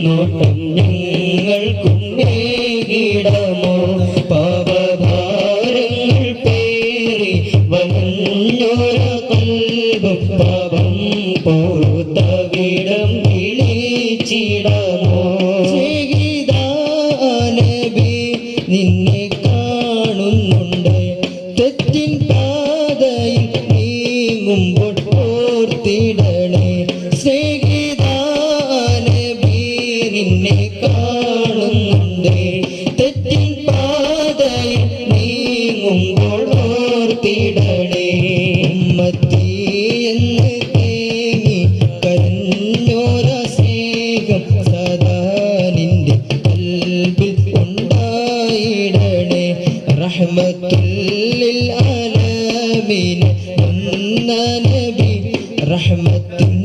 നോട്ടം ഞങ്ങൾക്കും നേരിടമോ പാപഭാരങ്ങൾ പേറി വന്നൊര കൽബും പാപം പൊറുത്തവിടം വിളിച്ചിടമോ നബി നിന്നെ കാണുന്നുണ്ട് തെറ്റിൻ പാതയിൽ നീങ്ങുമ്പോൾ ഓർത്തിടണേ നിന്നെ കാണുന്നുണ്ട് തെറ്റിൻ പാതയിൽ നീങ്ങുമ്പോൾ ഓർത്തിടണേ ഉമ്മത്തി എന്ന് തേങ്ങി കരഞ്ഞോര സ്നേഹം സദാ നിന്റെ കൽബിൽ ഉണ്ടായിടണേ റഹ്മത്തുൽ ലിൽ ആലമീൻ വന്ന നബി റഹ്മത്തിൻ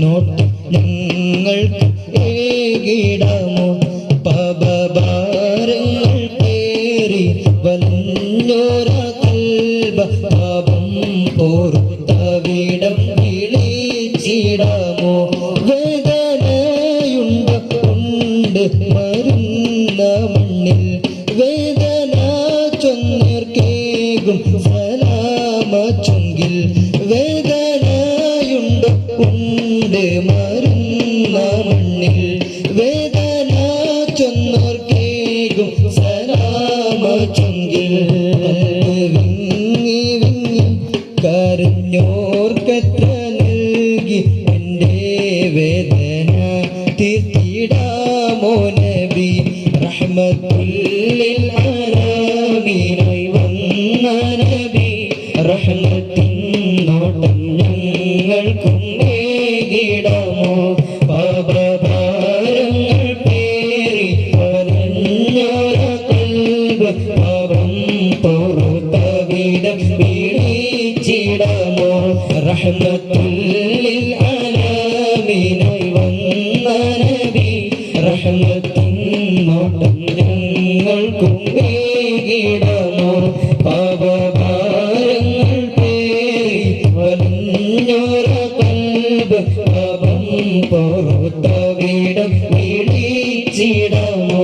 നോട്ടം ഞങ്ങൾക്ക് ഏകിടമോ പാപഭാരങ്ങൾ പേറി വന്നോര കൽബ പാപം പൊറുത്തവിടം വിളിച്ചിടമോ വേദനയുണ്ട് ഉണ്ട് മരുന്ന മണ്ണിൽ വേദന ചൊന്നേർക്കേകും സലാമ ചൊങ്കിൽ വേദനയുണ്ട് ഉണ്ട് മരുന്ന മണ്ണിൽ വേദന ചൊന്നോർക്കേകും സലാമ ചൊങ്കിൽ വിങ്ങി വിങ്ങി കരഞ്ഞോർക്കത്ര നൽകി എൻ്റെ വേദന തീർത്തിടാമോ നബി റഹ്മത്തുൽ ലിൽ ആലമീനായി വന്ന നബി റഹ്മത്തിൻ നോട്ടം ഞങ്ങൾക്കും ഏകിടമോ പാപഭാരങ്ങൾ പേറി വരഞ്ഞോര കൽബ് പാപം പൊറുത്തവിടം വിളിച്ചിടമോ റഹ്മത്തുൽ ലിൽ ആലമീനായി വന്ന നബി റഹ്മത്തിൻ നോട്ടം ഞങ്ങൾക്കും ഏകിടമോ പാപഭാരങ്ങൾ പേറി വരഞ്ഞോര കൽബ് പാപം പൊറുത്തവിടം വിളിച്ചിടമോ